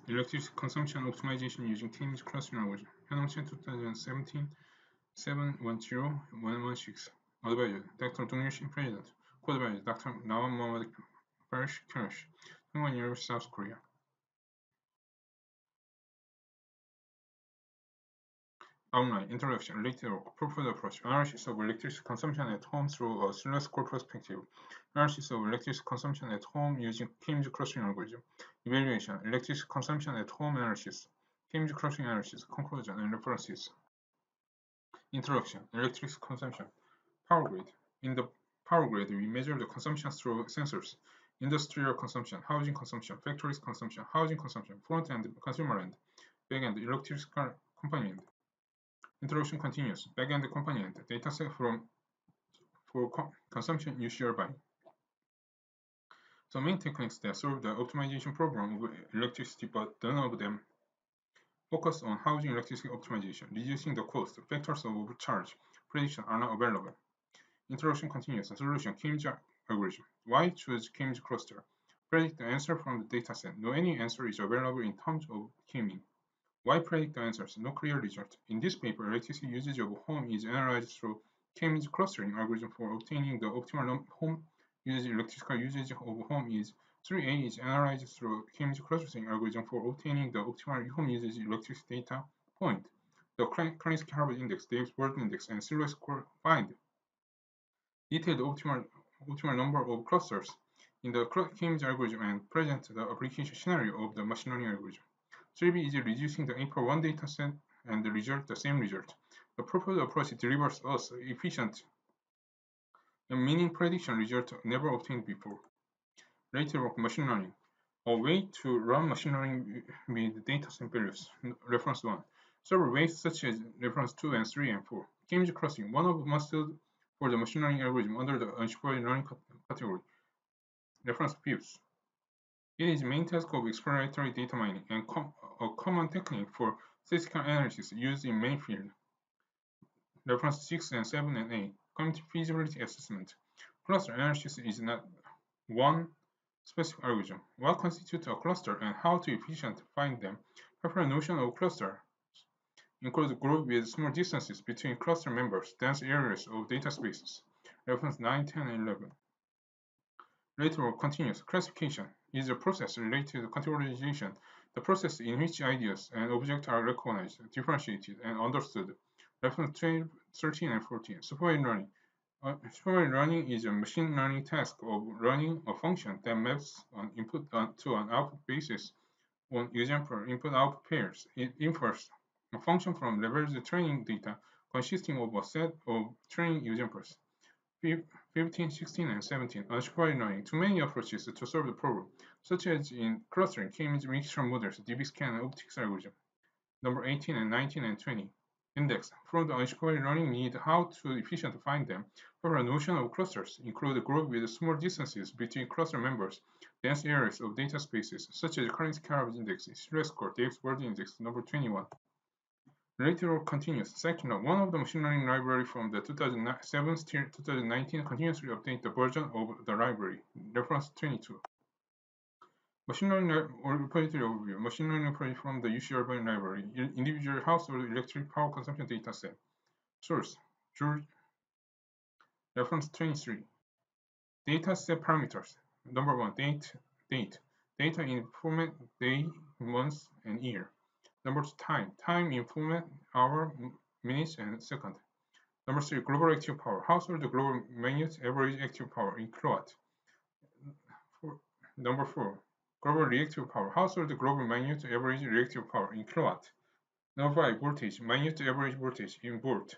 Electricity consumption optimization using Teams clustering algorithm. 현황체 2017 710116. Advisor Dr. Dongryushin President. Co-advisor Dr. Nawam Mohammad Parish Kirish. Hongwan University, South Korea. Outline, introduction, related work, purpose approach, analysis of electricity consumption at home through a cylindrical perspective, analysis of electricity consumption at home using Teams clustering algorithm, evaluation, electricity consumption at home analysis, Teams clustering analysis, conclusion, and references. Introduction, electricity consumption, power grid. In the power grid, we measure the consumption through sensors, industrial consumption, housing consumption, factories consumption, housing consumption, front end, consumer end, back end, electrical company end. Introduction continues. Back-end component dataset for consumption use by. The main techniques that solve the optimization problem of electricity, but none of them focus on housing electricity optimization. Reducing the cost, factors of overcharge, prediction are not available. Introduction continues. Solution, Kim's algorithm. Why choose Kim's cluster? Predict the answer from the dataset. No any answer is available in terms of Kiming. Why predict the answers? No clear result. In this paper, electricity usage of home is analyzed through K-means clustering algorithm for obtaining the optimal home usage. Electrical usage of home is 3A is analyzed through K-means clustering algorithm for obtaining the optimal home usage electricity data point. The currency carbon index, Davis Word index, and silhouette score find detailed optimal number of clusters in the K-means algorithm and present the application scenario of the machine learning algorithm. 3B is reducing the input one dataset and the result the same result. The proposed approach delivers us efficient and meaning prediction result never obtained before. Later work machine learning. A way to run machine learning with dataset values. Reference 1. Several ways such as reference 2 and 3 and 4. K-means clustering, one of methods for the machine learning algorithm under the unsupervised learning category. Reference views. It is main task of exploratory data mining and a common technique for statistical analysis used in many fields. Reference 6 and 7 and 8. Community feasibility assessment. Cluster analysis is not one specific algorithm. What constitutes a cluster and how to efficiently find them. Prefer notion of cluster includes group with small distances between cluster members, dense areas of data spaces. Reference 9, 10, and 11. Later work continues. Classification is a process related to categorization, the process in which ideas and objects are recognized, differentiated, and understood. Reference 12, 13, and 14. Supervised learning. Supervised learning is a machine learning task of learning a function that maps an input to an output basis on example input-output pairs. It infers a function from leveraged training data consisting of a set of training examples. 15, 16, and 17. Unsupervised learning. Too many approaches to solve the problem, such as in clustering, K-means mixture models, DB-scan, and optics algorithm. Number 18 and 19 and 20. Index. From the unsupervised learning need how to efficiently find them. For a notion of clusters, include a group with small distances between cluster members, dense areas of data spaces, such as currency carbon index, silhouette score, Davis Word index, number 21. Later work continues. Section one of the machine learning library from the 2007 till 2019 continuously update the version of the library. Reference 22. Machine learning repository overview. Machine learning repository from the UC Urban Library. Individual household electric power consumption dataset. Source. George. Reference 23. Dataset parameters. Number 1. Date. Data in format day, month, and year. Number 2, time. Time in format hour, minutes, and second. Number 3, global active power. Household global minute average active power in kilowatt. Number 4, global reactive power. Household global minute average reactive power in kilowatt. Number 5, voltage. Minute average voltage in volt.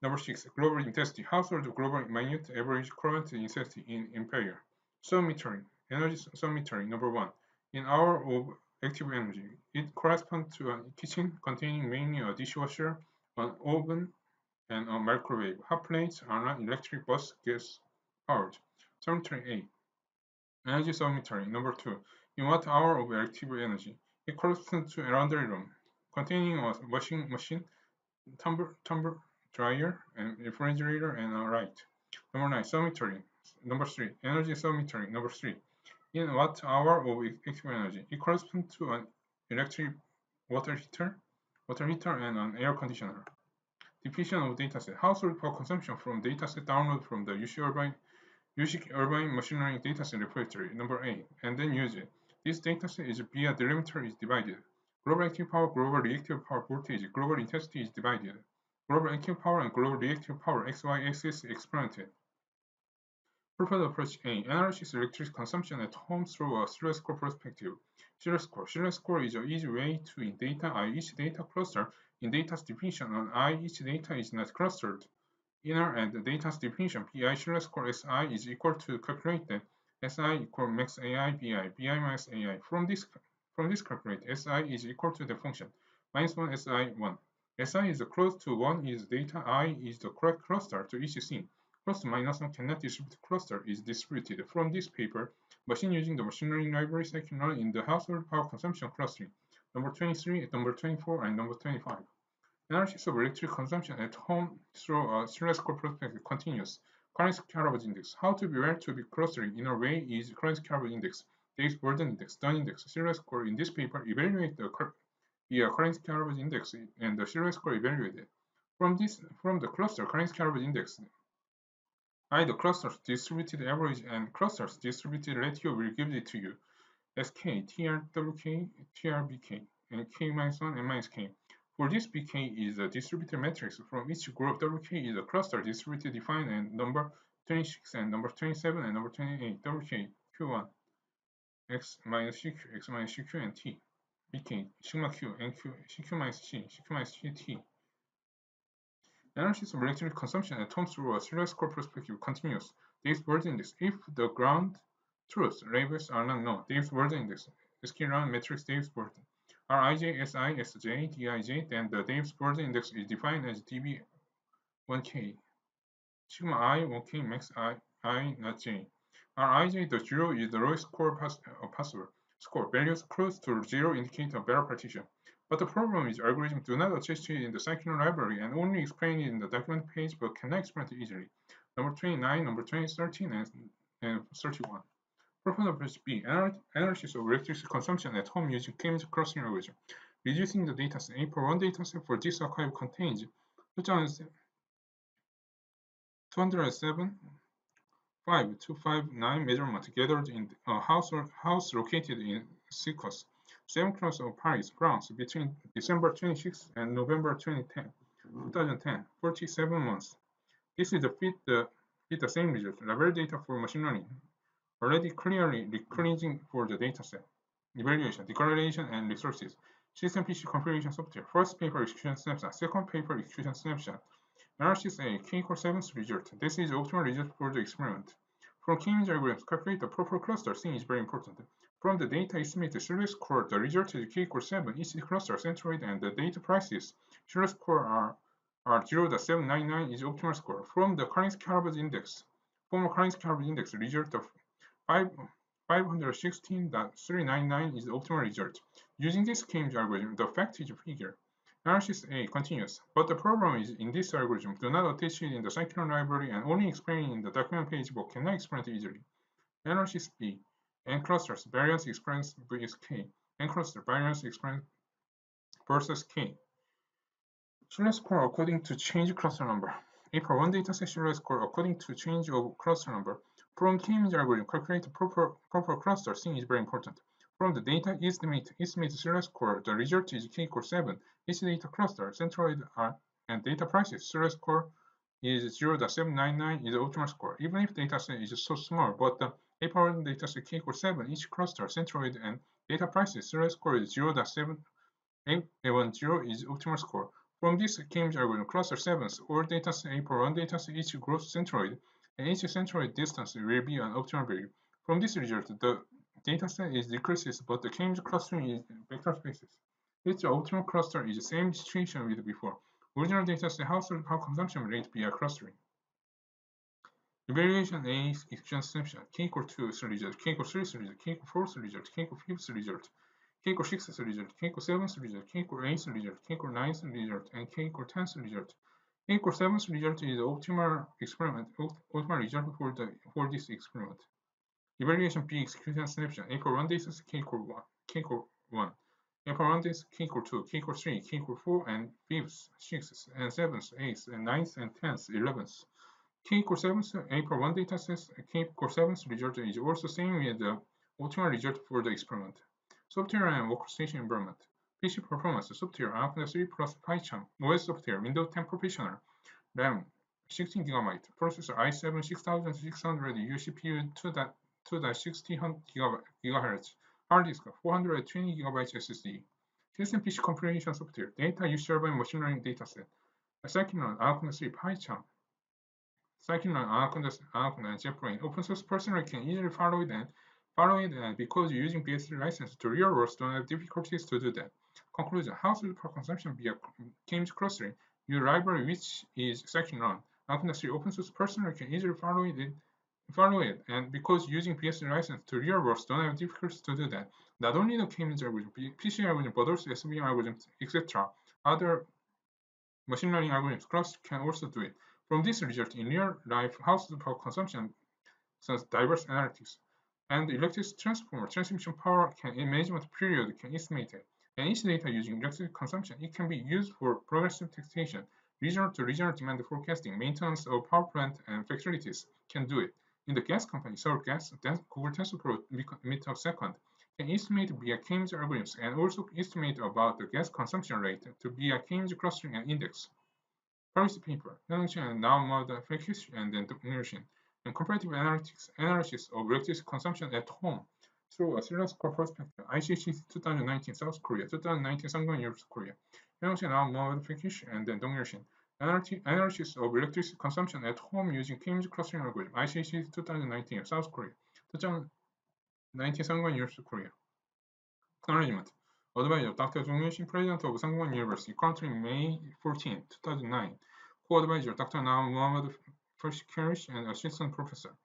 Number 6, global intensity. Household global minute average current intensity in ampere. Sun metering. Energy sun metering. Number 1, in hour of active energy. It corresponds to a kitchen containing mainly a dishwasher, an oven, and a microwave. Hot plates are not electric but gas powered. Submetering A. Energy submetering. Number 2. In watt hour of active energy. It corresponds to a laundry room containing a washing machine, tumbler dryer, and refrigerator, and a light. Number 9. Submetering. Number 3. Energy submetering. Number 3. In watt hour of active energy. It corresponds to an electric water heater, and an air conditioner. Depletion of dataset. Household power consumption from dataset download from the UC Urban Machinery Dataset Repository, number 8, and then use it. This dataset is via delimiter is divided. Global active power, global reactive power voltage, global intensity is divided. Global active power and global reactive power XY axis experimented. Preferred approach A. Analysis electricity consumption at home through a serial score perspective. Serial score. Serial score is an easy way to in data I each data cluster in data's definition on I each data is not clustered. Inner and data's definition PI serial score SI is equal to calculate that SI equal max AI BI, BI minus AI. From this calculate, SI is equal to the function minus 1 SI 1. SI is close to 1 is data I is the correct cluster to each scene. Plus minus 1 cannot distribute cluster is distributed. From this paper, machine using the machine learning library section run in the household power consumption clustering. Number 23, number 24, and number 25. Analysis of electric consumption at home through a serial score perspective continues. Current calorie index. How to be where to be clustering in a way is current calorie index, days burden index, done index, serial score. In this paper, evaluate the current calorie index and the serial score evaluated. From the cluster current calorie index, the clusters distributed average and clusters distributed ratio will give it to you. SK, TRWK, TRBK, and K minus 1 and minus K. For this BK is a distributed matrix. From each group, WK is a cluster distributed defined and number 26 and number 27 and number 28. WK, Q1, X minus CQ, X minus CQ, and T. BK, sigma Q, NQ, CQ minus C, CQ minus C, T. Analysis of electric consumption at home through a serial score perspective continues. Dave's burden index. If the ground truth labels are not known, Dave's burden index. SK-round matrix Dave's burden. Rij, Si, Sj, Dij, then the Dave's burden index is defined as dB1k. Sigma I 1k max I not j. Rij, the zero is the lowest score possible. Score values close to zero indicate a better partition. But the problem is algorithms do not attach it in the scikit library and only explain it in the document page but cannot explain it easily. Number 29, number 20, 13, and 31. Proposal approach B. Analysis of electricity consumption at home using k-means clustering algorithm. Reducing the dataset. A per 1 dataset for this archive contains 207 5259 measurements gathered in a house located in Secos, 7 clusters of Paris, France, between December 26 and November 2010, 47 months. This is the same result. Level data for machine learning, already clearly decreasing for the dataset. Evaluation, declaration, and resources. System PC configuration software. First paper execution snapshot. Second paper execution snapshot. Analysis A. K equals 7th result. This is the optimal result for the experiment. From k-means algorithms, calculate the proper cluster scene is very important. From the data estimated serial score, the result is k equals 7. Each cluster centroid and the data prices. Serial score are 0.799 is optimal score. From the current calorie index, former current calorie index result of 516.399 is the optimal result. Using this k-means algorithm, the fact is figure. Analysis A continues, but the problem is in this algorithm do not attach it in the scikit library and only explain in the document page but cannot explain it easily. Analysis B. N clusters variance explains vs K. N cluster variance explains versus K. Serial score according to change cluster number. A per 1 dataset serial score according to change of cluster number. From k-means algorithm, calculate the proper cluster scene is very important. From the data estimate serial score, the result is k equals 7. Each data cluster, centroid and data prices, serial score is 0.799 is the optimal score. Even if dataset is so small, but the A per 1 dataset k equals 7, each cluster, centroid and data prices, serial score is 0.710 is optimal score. From this k-means algorithm, cluster 7s, all dataset A per 1 dataset each gross centroid, and each centroid distance will be an optimal value. From this result, the dataset is decreases, but the k-means clustering is vector spaces. Its optimal cluster is the same situation with before. Original dataset household power consumption rate via clustering. Evaluation A is execution snapshot. K equals 2 result, K equals 3 result, K equals 4 result, K equals 5 result, K equals 6 result, K equals 7 result, K equals 8 result, K equals 9 result, and K equals 10 result. K equals 7 result is the optimal result for this experiment. Evaluation B execution snapshot. A for 1 dataset K equals 1. A for 1 is k equal 2, k equal 3, k equal 4, and 5th, 6th, and 7th, 8th, and 9th, and 10th, 11th. K equals 7, A per 1 data says K equals 7 result is also same with the optimal result for the experiment. Software and workstation environment. PC performance, software ARC 3 plus PyCharm, OS software, Windows 10 Professional, RAM 16GB, processor i7 6600 U CPU 2.60 GHz, hard disk 420GB SSD. System PC configuration software, data used server and machine learning dataset, scikit-learn ARC 3 PyCharm, scikit-learn ARC and JetBrains. Open source personally can easily follow it, and because using BS3 license to real world don't have difficulties to do that. Conclusion: how to per consumption via k-means clustering. Your library, which is scikit-learn ARC 3 open source personally can easily follow it, and because using BS3 license to real world don't have difficulties to do that. Not only the k-means algorithm, PC algorithm, but also SVM algorithms, etc. Other machine learning algorithms cluster can also do it. From this result in real life, household power consumption since diverse analytics, and electricity transformer transmission power management period can estimate it. And each data using electricity consumption, it can be used for progressive taxation, regional to regional demand forecasting, maintenance of power plant and facilities can do it. In the gas company, Seoul Gas, Google TensorFlow meter second can estimate via K-means algorithms and also estimate about the gas consumption rate to via K-means clustering and index. Policy paper, Yangchen and now model package and then documentation, and comparative analysis of electricity consumption at home through a theoretical perspective. ICC 2019 South Korea, 2019 Sangwon Europe Korea. Yangchen now model package and then documentation. Analysis of electricity consumption at home using k-means clustering algorithm. ICC 2019 South Korea, 2019 Sangwon Europe Korea. Acknowledgement. Advisor Dr. Jong Yun-shin, President of Sangwon University, currently May 14, 2009. Co-advisor Dr. Nam Muhammad Farshikarish and Assistant Professor.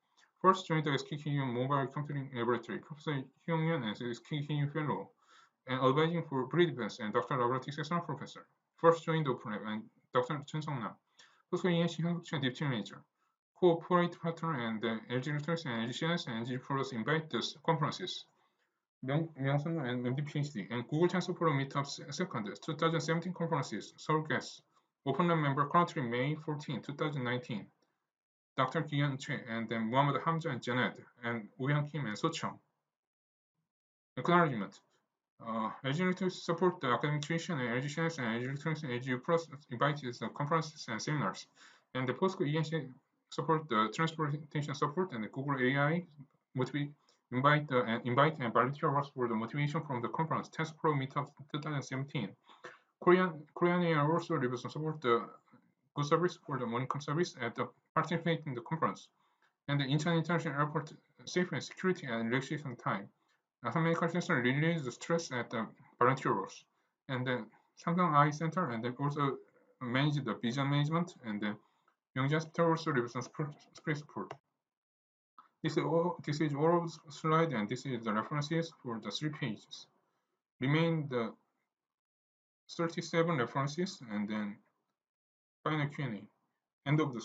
First joined the SKKU Mobile Computing Laboratory, Professor Hyung Yun as SKKU Fellow, and advising for pre-defense and Dr. Robotics Assistant Professor. First joined OpenLab and Dr. Chun Sung Nam. Also ENC 한국체 Deputy Manager. Cooperate partner and LG Electronics and LG Science and LG Plus invite the conferences. Myung-sun and MD PhD, and Google TensorFlow Meetups second, 2017 conferences, Seoul Gas, OpenLab member currently May 14, 2019, Dr. Kian Choi, and then Muhammad Hamza and Janet, and Woo-Hyun Kim and So Chung. Acknowledgement. LG Electronics support the academic tuition, and LG Science and LG Electronics and LG Plus invites the conferences and seminars, and the POSCO ENC support the transportation support, and the Google AI invite and volunteer works for the motivation from the conference TensorFlow Meetup 2017. Korean Air also reviews and support the good service for the monitoring service at the participate in the conference. And the international airport safety and security and relaxation time. Some medical center relieves the stress at the volunteer works. And the Samsung Eye Center and then also manage the vision management, and the Young Hospital also reviews and space support. This is all of the slide, and this is the references for the 3 pages. Remain the 37 references, and then final Q&A. End of the